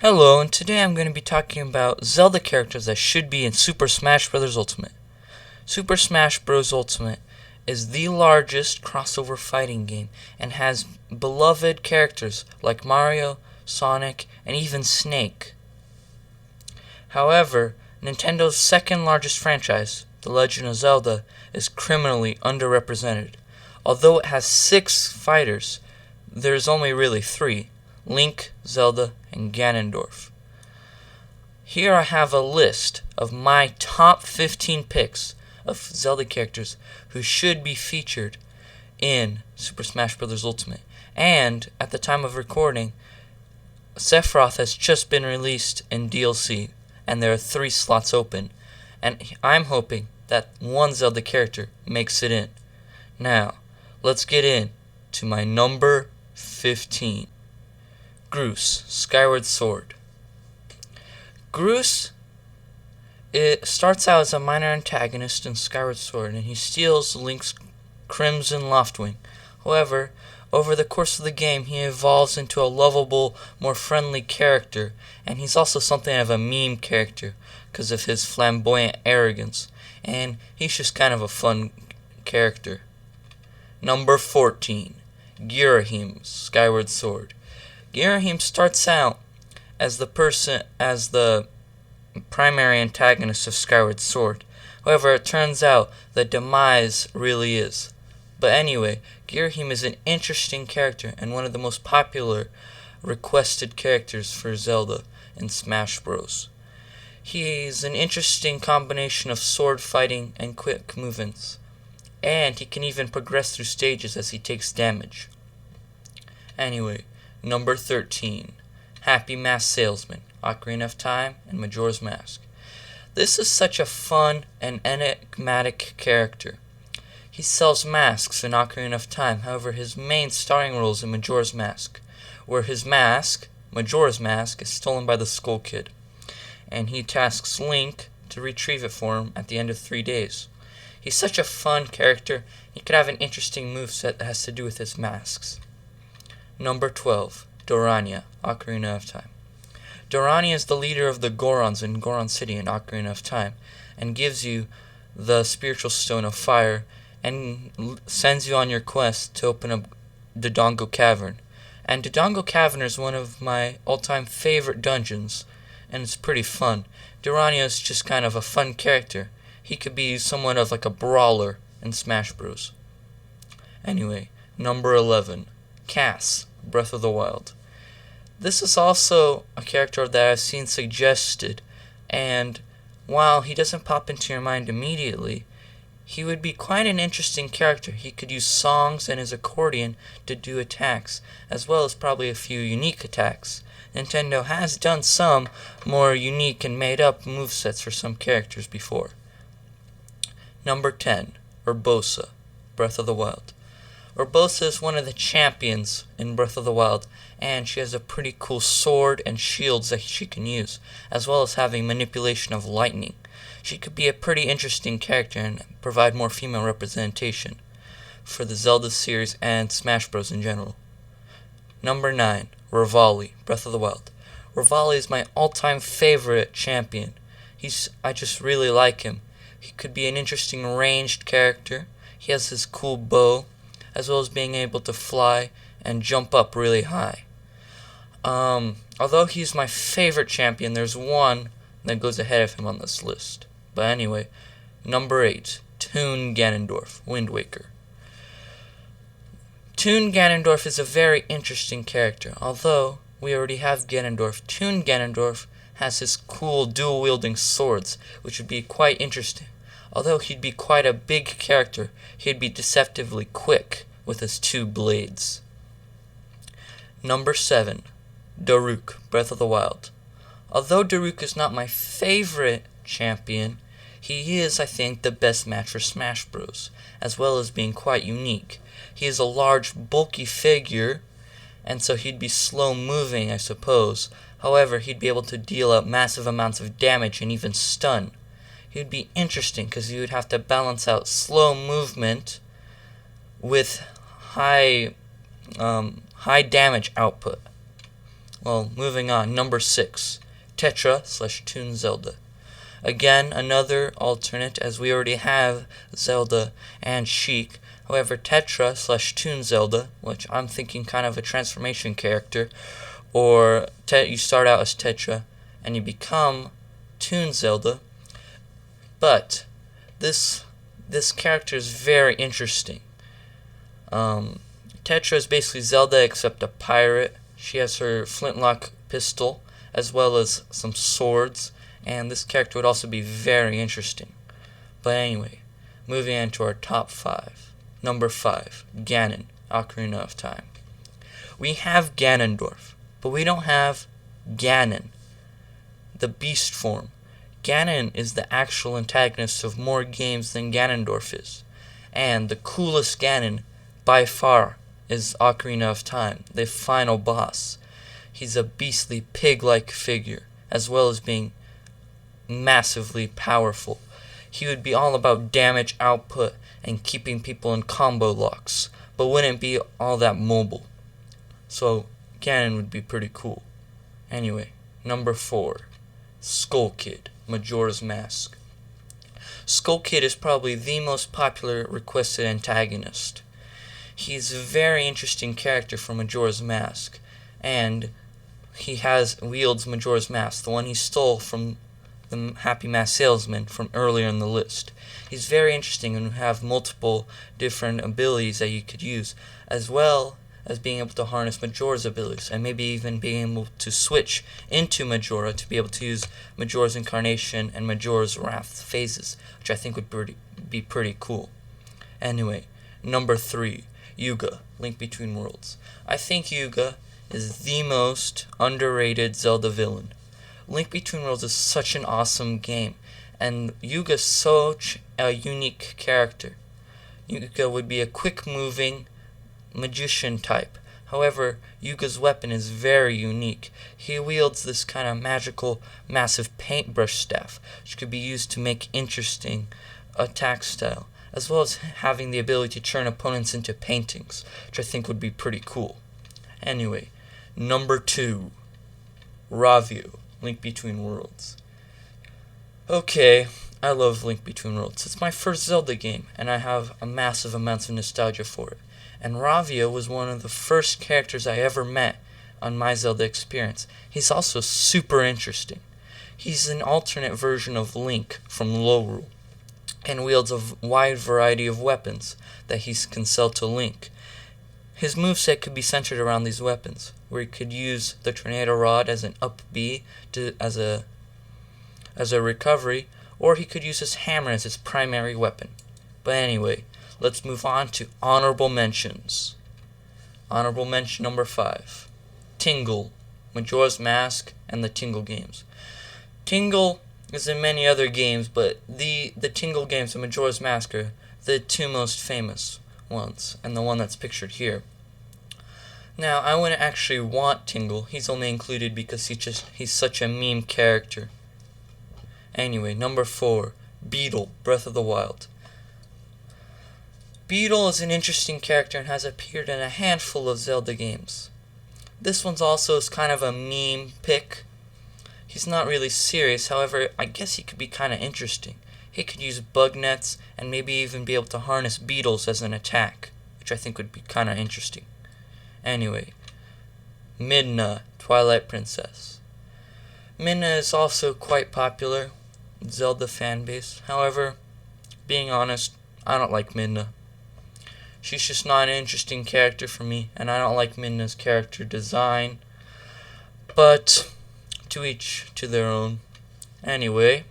Hello, and today I'm going to be talking about Zelda characters that should be in Super Smash Bros. Ultimate. Super Smash Bros. Ultimate is the largest crossover fighting game and has beloved characters like Mario, Sonic, and even Snake. However, Nintendo's second largest franchise, The Legend of Zelda, is criminally underrepresented. Although it has 6 fighters, there's only really 3. Link, Zelda, and Ganondorf. Here I have a list of my top 15 picks of Zelda characters who should be featured in Super Smash Bros. Ultimate. And at the time of recording, Sephiroth has just been released in DLC, and there are 3 slots open. And I'm hoping that one Zelda character makes it in. Now, let's get in to my number 15. Groose, Skyward Sword. Groose, it starts out as a minor antagonist in Skyward Sword, and he steals Link's Crimson Loftwing. However, over the course of the game, he evolves into a lovable, more friendly character, and he's also something of a meme character because of his flamboyant arrogance, and he's just kind of a fun character. Number 14, Girohim, Skyward Sword. Girohim starts out as the primary antagonist of Skyward Sword. However, it turns out that Demise really is. But anyway, Girohim is an interesting character and one of the most popular requested characters for Zelda in Smash Bros. He's an interesting combination of sword fighting and quick movements, and he can even progress through stages as he takes damage. Anyway, number 13, Happy Mask Salesman, Ocarina of Time, and Majora's Mask. This is such a fun and enigmatic character. He sells masks in Ocarina of Time, however his main starring role is in Majora's Mask, where his mask, Majora's Mask, is stolen by the Skull Kid, and he tasks Link to retrieve it for him at the end of 3 days. He's such a fun character, he could have an interesting moveset that has to do with his masks. Number 12, Durrani, Ocarina of Time. Durrani is the leader of the Gorons in Goron City in Ocarina of Time, and gives you the Spiritual Stone of Fire, and sends you on your quest to open up Dodongo Cavern. And Dodongo Cavern is one of my all-time favorite dungeons, and it's pretty fun. Durrani is just kind of a fun character. He could be somewhat of like a brawler in Smash Bros. Anyway, number 11, Cass, Breath of the Wild. This is also a character that I've seen suggested, and while he doesn't pop into your mind immediately, he would be quite an interesting character. He could use songs and his accordion to do attacks, as well as probably a few unique attacks. Nintendo has done some more unique and made-up movesets for some characters before. Number 10, Urbosa, Breath of the Wild. Urbosa is one of the champions in Breath of the Wild, and she has a pretty cool sword and shields that she can use, as well as having manipulation of lightning. She could be a pretty interesting character and provide more female representation for the Zelda series and Smash Bros. In general. Number 9, Rivali, Breath of the Wild. Rivali is my all-time favorite champion. I just really like him. He could be an interesting ranged character. He has his cool bow, as well as being able to fly and jump up really high. Although he's my favorite champion, there's one that goes ahead of him on this list. But anyway, number 8, Toon Ganondorf, Wind Waker. Toon Ganondorf is a very interesting character. Although we already have Ganondorf, Toon Ganondorf has his cool dual-wielding swords, which would be quite interesting. Although he'd be quite a big character, he'd be deceptively quick with his 2 blades. Number 7, Daruk, Breath of the Wild. Although Daruk is not my favorite champion, he is, I think, the best match for Smash Bros., as well as being quite unique. He is a large, bulky figure, and so he'd be slow-moving, I suppose. However, he'd be able to deal out massive amounts of damage and even stun. He'd be interesting because you would have to balance out slow movement with high damage output. Well, moving on. Number 6. Tetra/Toon Zelda. Again, another alternate, as we already have Zelda and Sheik. However, Tetra/Toon Zelda, which I'm thinking kind of a transformation character, or you start out as Tetra and you become Toon Zelda. But this character is very interesting. Tetra is basically Zelda except a pirate. She has her flintlock pistol as well as some swords, and this character would also be very interesting. But anyway, moving on to our top 5. Number 5, Ganon, Ocarina of Time. We have Ganondorf, but we don't have Ganon, the beast form. Ganon is the actual antagonist of more games than Ganondorf is. And the coolest Ganon, by far, is Ocarina of Time, the final boss. He's a beastly pig-like figure, as well as being massively powerful. He would be all about damage output and keeping people in combo locks, but wouldn't be all that mobile. So Ganon would be pretty cool. Anyway, number 4, Skull Kid, Majora's Mask. Skull Kid is probably the most popular requested antagonist. He's a very interesting character from Majora's Mask, and he wields Majora's Mask, the one he stole from the Happy Mask salesman from earlier in the list. He's very interesting and have multiple different abilities that you could use, as well as being able to harness Majora's abilities, and maybe even being able to switch into Majora to be able to use Majora's Incarnation and Majora's Wrath phases, which I think would be pretty cool. Anyway, number 3, Yuga, Link Between Worlds. I think Yuga is the most underrated Zelda villain. Link Between Worlds is such an awesome game, and Yuga is such a unique character. Yuga would be a quick-moving magician type. However, Yuga's weapon is very unique. He wields this kind of magical, massive paintbrush staff, which could be used to make interesting attack style, as well as having the ability to turn opponents into paintings, which I think would be pretty cool. Anyway, number 2, Ravio, Link Between Worlds. Okay, I love Link Between Worlds. It's my first Zelda game, and I have a massive amount of nostalgia for it. And Ravio was one of the first characters I ever met on my Zelda experience. He's also super interesting. He's an alternate version of Link from Lorule, and wields a wide variety of weapons that he can sell to Link. His moveset could be centered around these weapons, where he could use the Tornado Rod as an up B as a recovery, or he could use his hammer as his primary weapon. But anyway, let's move on to honorable mentions. Honorable mention number 5, Tingle, Majora's Mask, and the Tingle games. Tingle is in many other games, but the Tingle games and Majora's Mask are the 2 most famous ones, and the one that's pictured here. Now, I wouldn't actually want Tingle. He's only included because he's such a meme character. Anyway, number 4, Beetle, Breath of the Wild. Beetle is an interesting character and has appeared in a handful of Zelda games. This one's also is kind of a meme pick. He's not really serious, however, I guess he could be kind of interesting. He could use bug nets and maybe even be able to harness beetles as an attack, which I think would be kind of interesting. Anyway, Mina, Twilight Princess. Mina is also quite popular with Zelda fanbase. However, being honest, I don't like Mina. She's just not an interesting character for me, and I don't like Mina's character design. But to each to their own. Anyway,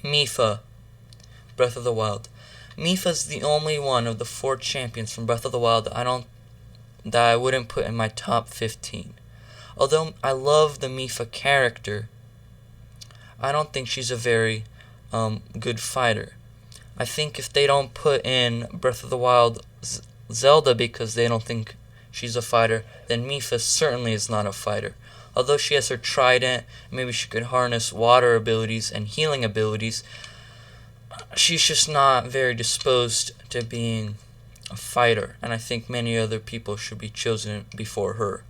Mipha, Breath of the Wild. Mipha's the only one of the 4 champions from Breath of the Wild that I wouldn't put in my top 15. Although I love the Mipha character, I don't think she's a very good fighter. I think if they don't put in Breath of the Wild Zelda because they don't think she's a fighter, then Mipha certainly is not a fighter. Although she has her trident, maybe she could harness water abilities and healing abilities, she's just not very disposed to being a fighter, and I think many other people should be chosen before her.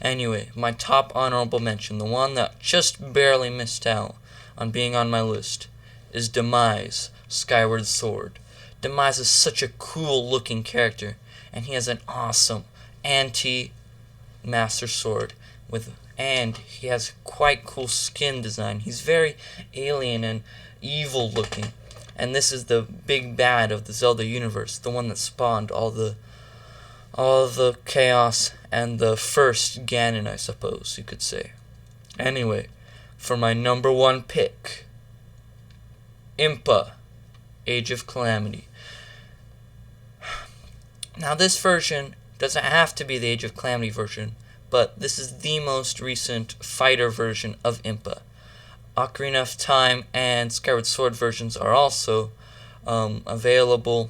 Anyway, my top honorable mention, the one that just barely missed out on being on my list, is Demise, Skyward Sword. Demise is such a cool looking character, and he has an awesome anti-master sword and he has quite cool skin design. He's very alien and evil looking. And this is the big bad of the Zelda universe, the one that spawned all the chaos and the first Ganon, I suppose you could say. Anyway, for my number one pick, Impa, Age of Calamity. Now this version doesn't have to be the Age of Calamity version, but this is the most recent fighter version of Impa. Ocarina of Time and Skyward Sword versions are also available,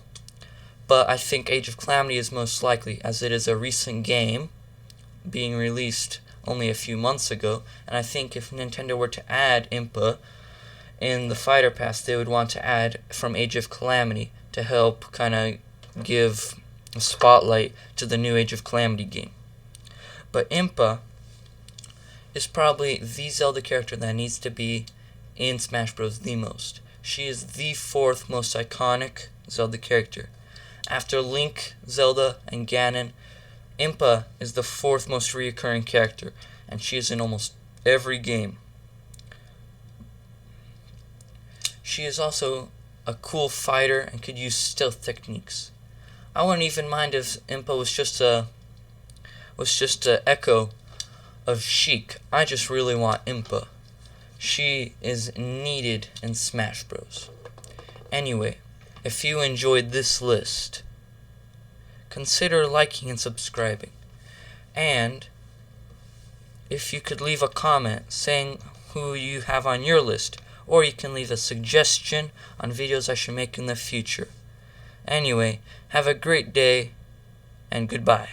but I think Age of Calamity is most likely, as it is a recent game being released only a few months ago, and I think if Nintendo were to add Impa in the Fighter Pass, they would want to add from Age of Calamity to help kind of give a spotlight to the new Age of Calamity game. But Impa is probably the Zelda character that needs to be in Smash Bros. The most. She is the fourth most iconic Zelda character. After Link, Zelda, and Ganon, Impa is the fourth most reoccurring character, and she is in almost every game. She is also a cool fighter and could use stealth techniques. I wouldn't even mind if Impa was just a echo of Sheik. I just really want Impa. She is needed in Smash Bros. Anyway, if you enjoyed this list, consider liking and subscribing. And if you could leave a comment saying who you have on your list, or you can leave a suggestion on videos I should make in the future. Anyway, have a great day, and goodbye.